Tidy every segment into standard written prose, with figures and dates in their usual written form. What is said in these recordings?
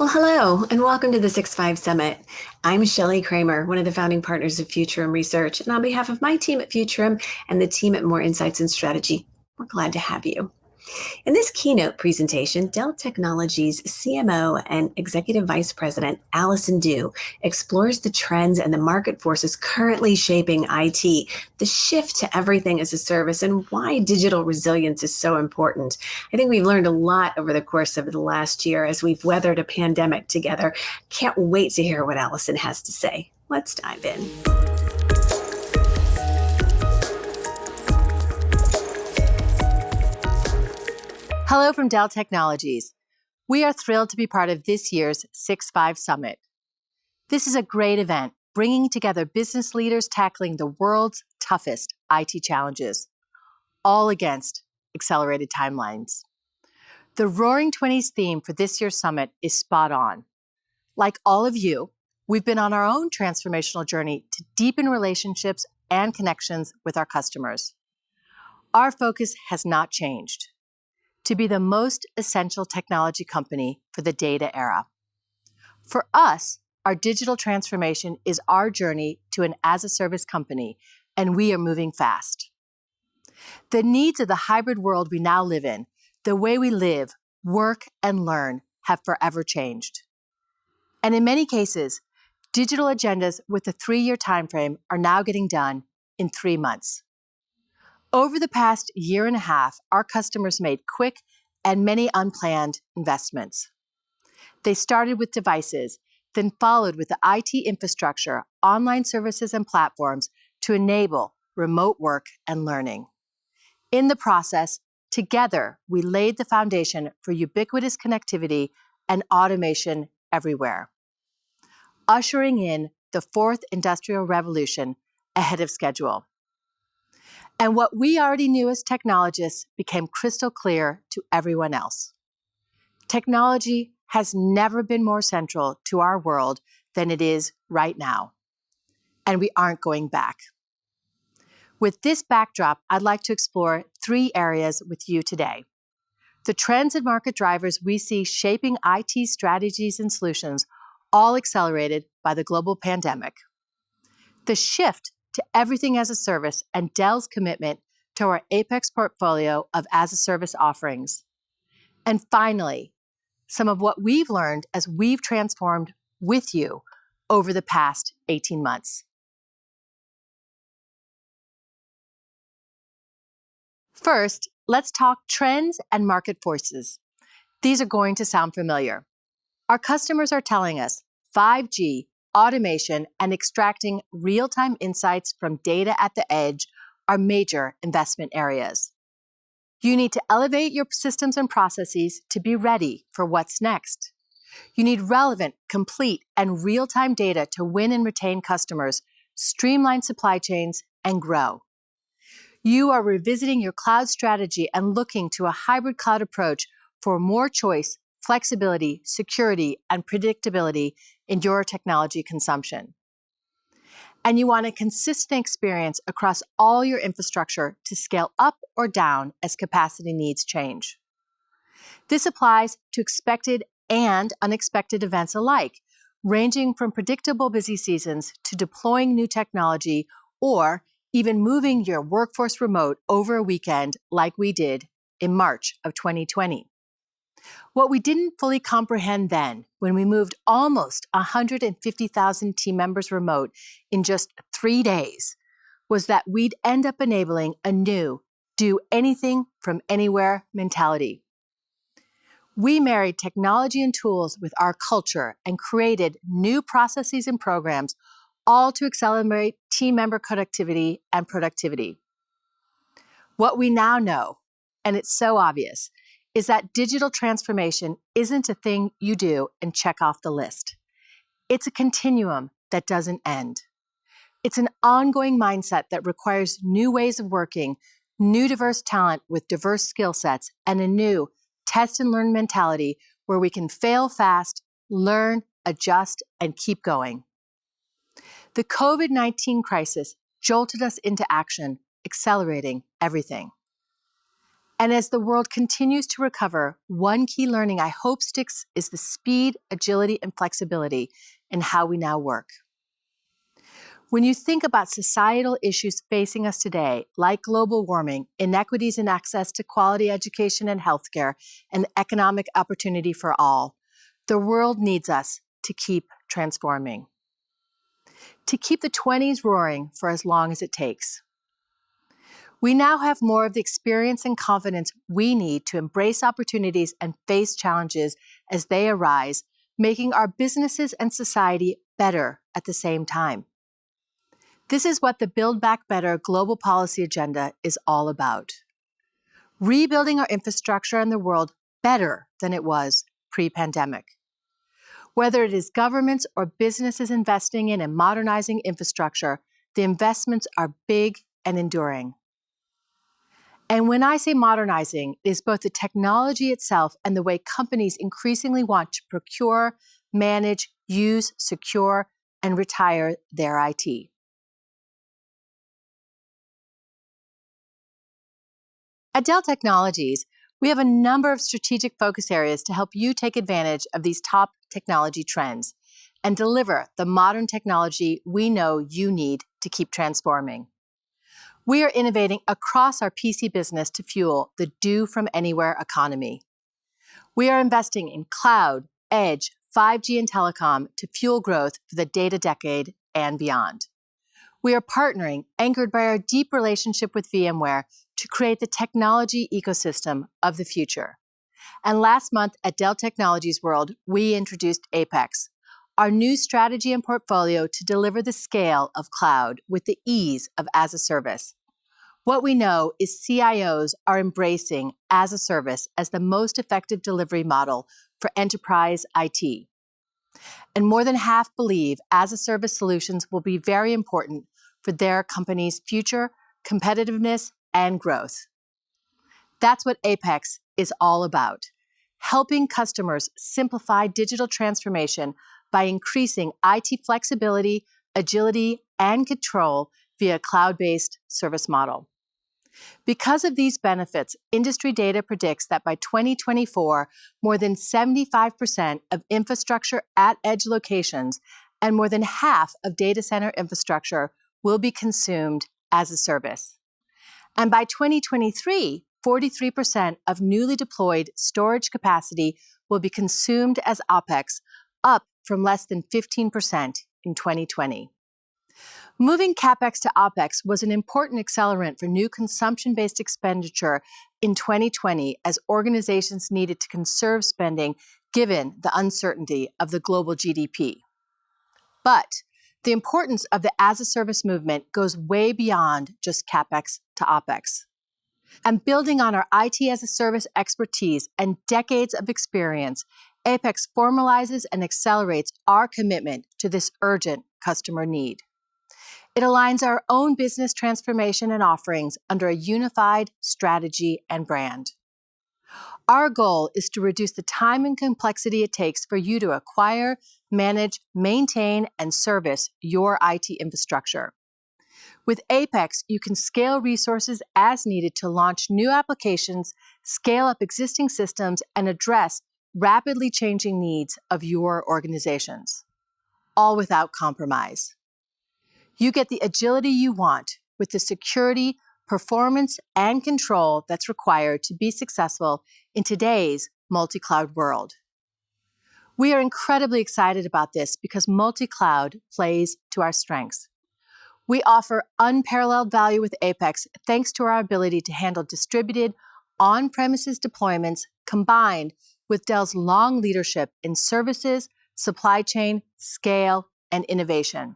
Well, hello, and welcome to the 6-5 Summit. I'm Shelley Kramer, one of the founding partners of Futurum Research, and on behalf of my team at Futurum and the team at Moor Insights and Strategy, we're glad to have you. In this keynote presentation, Dell Technologies CMO and Executive Vice President Allison Dew explores the trends and the market forces currently shaping IT, the shift to everything as a service, and why digital resilience is so important. I think we've learned a lot over the course of the last year as we've weathered a pandemic together. Can't wait to hear what Allison has to say. Let's dive in. Hello from Dell Technologies. We are thrilled to be part of this year's 6-5 Summit. This is a great event, bringing together business leaders tackling the world's toughest IT challenges, all against accelerated timelines. The Roaring '20s theme for this year's summit is spot on. Like all of you, we've been on our own transformational journey to deepen relationships and connections with our customers. Our focus has not changed: to be the most essential technology company for the data era. For us, our digital transformation is our journey to an as-a-service company, and we are moving fast. The needs of the hybrid world we now live in, the way we live, work, and learn, have forever changed. And in many cases, digital agendas with a 3-year timeframe are now getting done in 3 months. Over the past year and a half, our customers made quick and many unplanned investments. They started with devices, then followed with the IT infrastructure, online services, and platforms to enable remote work and learning. In the process, together, we laid the foundation for ubiquitous connectivity and automation everywhere, ushering in the fourth industrial revolution ahead of schedule. And what we already knew as technologists became crystal clear to everyone else. Technology has never been more central to our world than it is right now. And we aren't going back. With this backdrop, I'd like to explore 3 areas with you today: the trends and market drivers we see shaping IT strategies and solutions, all accelerated by the global pandemic; the shift to everything as a service and Dell's commitment to our Apex portfolio of as-a-service offerings; and finally, some of what we've learned as we've transformed with you over the past 18 months. First, let's talk trends and market forces. These are going to sound familiar. Our customers are telling us 5G, automation, and extracting real-time insights from data at the edge are major investment areas. You need to elevate your systems and processes to be ready for what's next. You need relevant, complete, and real-time data to win and retain customers, streamline supply chains, and grow. You are revisiting your cloud strategy and looking to a hybrid cloud approach for more choice, flexibility, security, and predictability in your technology consumption. And you want a consistent experience across all your infrastructure to scale up or down as capacity needs change. This applies to expected and unexpected events alike, ranging from predictable busy seasons to deploying new technology or even moving your workforce remote over a weekend like we did in March of 2020. What we didn't fully comprehend then, when we moved almost 150,000 team members remote in just 3 days, was that we'd end up enabling a new do anything from anywhere mentality. We married technology and tools with our culture and created new processes and programs, all to accelerate team member connectivity and productivity. What we now know, and it's so obvious, is that digital transformation isn't a thing you do and check off the list. It's a continuum that doesn't end. It's an ongoing mindset that requires new ways of working, new diverse talent with diverse skill sets, and a new test and learn mentality where we can fail fast, learn, adjust, and keep going. The COVID-19 crisis jolted us into action, accelerating everything. And as the world continues to recover, one key learning I hope sticks is the speed, agility, and flexibility in how we now work. When you think about societal issues facing us today, like global warming, inequities in access to quality education and healthcare, and economic opportunity for all, the world needs us to keep transforming. To keep the 20s roaring for as long as it takes. We now have more of the experience and confidence we need to embrace opportunities and face challenges as they arise, making our businesses and society better at the same time. This is what the Build Back Better global policy agenda is all about. Rebuilding our infrastructure and the world better than it was pre-pandemic. Whether it is governments or businesses investing in and modernizing infrastructure, the investments are big and enduring. And when I say modernizing, it is both the technology itself and the way companies increasingly want to procure, manage, use, secure, and retire their IT. At Dell Technologies, we have a number of strategic focus areas to help you take advantage of these top technology trends and deliver the modern technology we know you need to keep transforming. We are innovating across our PC business to fuel the do from anywhere economy. We are investing in cloud, edge, 5G, and telecom to fuel growth for the data decade and beyond. We are partnering, anchored by our deep relationship with VMware, to create the technology ecosystem of the future. And last month at Dell Technologies World, we introduced Apex, our new strategy and portfolio to deliver the scale of cloud with the ease of as a service. What we know is CIOs are embracing as a service as the most effective delivery model for enterprise IT. And more than half believe as a service solutions will be very important for their company's future, competitiveness, and growth. That's what Apex is all about, helping customers simplify digital transformation by increasing IT flexibility, agility, and control via a cloud-based service model. Because of these benefits, industry data predicts that by 2024, more than 75% of infrastructure at edge locations and more than half of data center infrastructure will be consumed as a service. And by 2023, 43% of newly deployed storage capacity will be consumed as OpEx, up from less than 15% in 2020. Moving CapEx to OpEx was an important accelerant for new consumption-based expenditure in 2020 as organizations needed to conserve spending given the uncertainty of the global GDP. But the importance of the as-a-service movement goes way beyond just CapEx to OpEx. And building on our IT as-a-service expertise and decades of experience, Apex formalizes and accelerates our commitment to this urgent customer need. It aligns our own business transformation and offerings under a unified strategy and brand. Our goal is to reduce the time and complexity it takes for you to acquire, manage, maintain, and service your IT infrastructure. With Apex, you can scale resources as needed to launch new applications, scale up existing systems, and address rapidly changing needs of your organizations, all without compromise. You get the agility you want with the security, performance, and control that's required to be successful in today's multi-cloud world. We are incredibly excited about this because multi-cloud plays to our strengths. We offer unparalleled value with Apex thanks to our ability to handle distributed, on-premises deployments combined with Dell's long leadership in services, supply chain, scale, and innovation.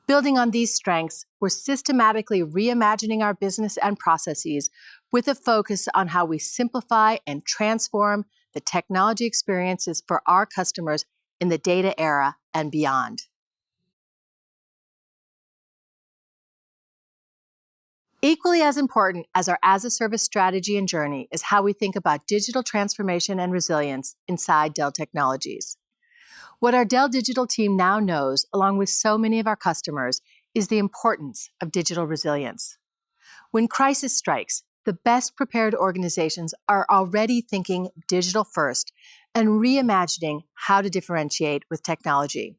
Building on these strengths, we're systematically reimagining our business and processes with a focus on how we simplify and transform the technology experiences for our customers in the data era and beyond. Equally as important as our as-a-service strategy and journey is how we think about digital transformation and resilience inside Dell Technologies. What our Dell Digital team now knows, along with so many of our customers, is the importance of digital resilience. When crisis strikes, the best prepared organizations are already thinking digital first and reimagining how to differentiate with technology.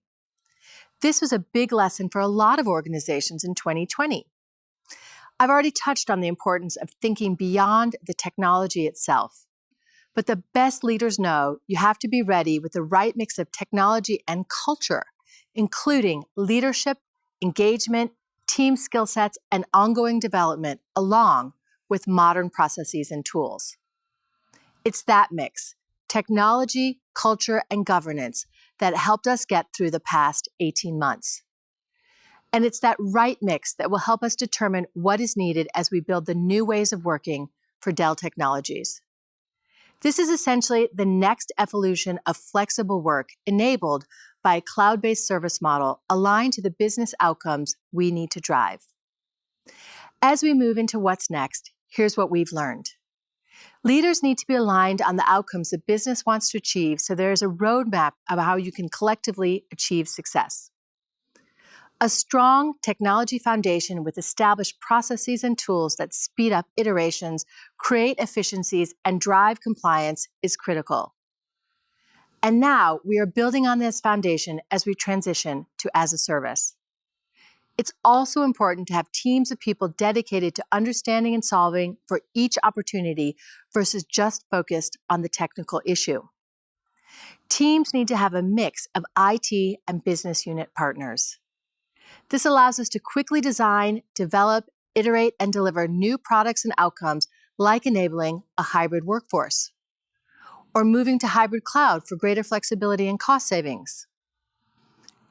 This was a big lesson for a lot of organizations in 2020. I've already touched on the importance of thinking beyond the technology itself. But the best leaders know you have to be ready with the right mix of technology and culture, including leadership, engagement, team skill sets, and ongoing development, along with modern processes and tools. It's that mix, technology, culture, and governance, that helped us get through the past 18 months. And it's that right mix that will help us determine what is needed as we build the new ways of working for Dell Technologies. This is essentially the next evolution of flexible work enabled by a cloud-based service model aligned to the business outcomes we need to drive. As we move into what's next, here's what we've learned. Leaders need to be aligned on the outcomes the business wants to achieve so there is a roadmap of how you can collectively achieve success. A strong technology foundation with established processes and tools that speed up iterations, create efficiencies, and drive compliance is critical. And now we are building on this foundation as we transition to as a service. It's also important to have teams of people dedicated to understanding and solving for each opportunity versus just focused on the technical issue. Teams need to have a mix of IT and business unit partners. This allows us to quickly design, develop, iterate, and deliver new products and outcomes like enabling a hybrid workforce, or moving to hybrid cloud for greater flexibility and cost savings.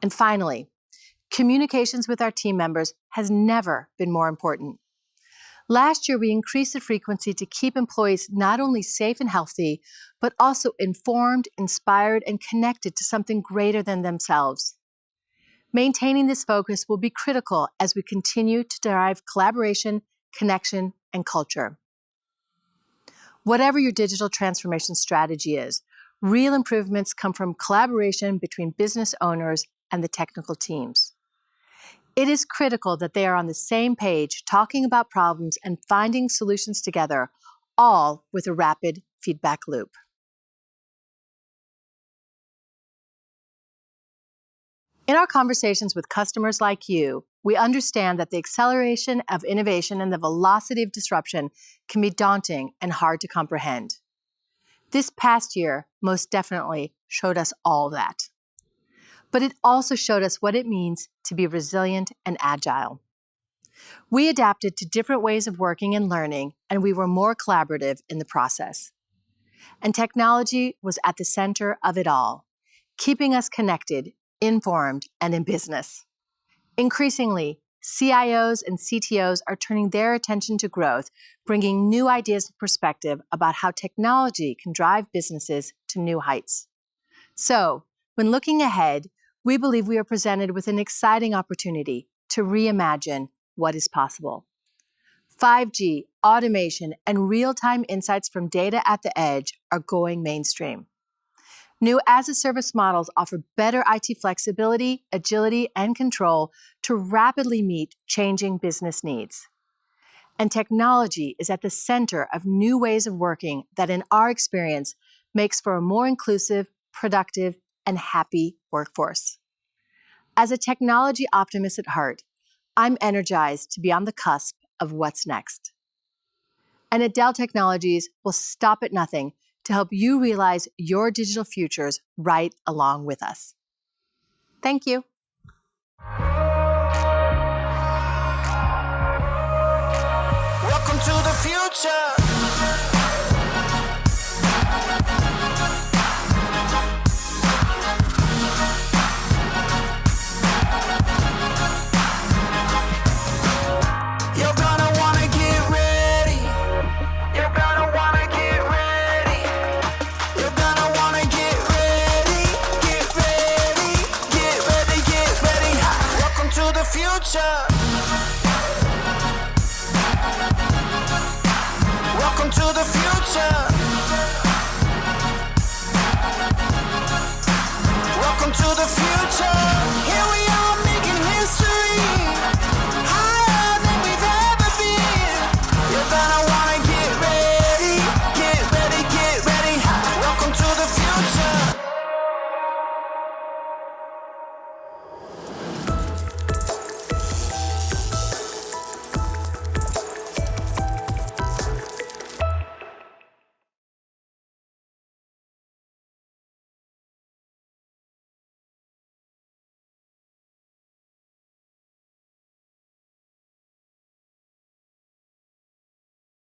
And finally, communications with our team members has never been more important. Last year, we increased the frequency to keep employees not only safe and healthy, but also informed, inspired, and connected to something greater than themselves. Maintaining this focus will be critical as we continue to drive collaboration, connection, and culture. Whatever your digital transformation strategy is, real improvements come from collaboration between business owners and the technical teams. It is critical that they are on the same page, talking about problems and finding solutions together, all with a rapid feedback loop. In our conversations with customers like you, we understand that the acceleration of innovation and the velocity of disruption can be daunting and hard to comprehend. This past year most definitely showed us all that. But it also showed us what it means to be resilient and agile. We adapted to different ways of working and learning, and we were more collaborative in the process. And technology was at the center of it all, keeping us connected, informed, and in business. Increasingly, CIOs and CTOs are turning their attention to growth, bringing new ideas and perspective about how technology can drive businesses to new heights. So, when looking ahead, we believe we are presented with an exciting opportunity to reimagine what is possible. 5G, automation, and real-time insights from data at the edge are going mainstream. New as-a-service models offer better IT flexibility, agility, and control to rapidly meet changing business needs. And technology is at the center of new ways of working that, in our experience, makes for a more inclusive, productive, and happy workforce. As a technology optimist at heart, I'm energized to be on the cusp of what's next. And at Dell Technologies, we'll stop at nothing to help you realize your digital futures right along with us. Thank you. Welcome to the future. You're gonna wanna get ready. You're gonna wanna get ready. You're gonna wanna get ready. Get ready. Get ready. Get ready. Welcome to the future.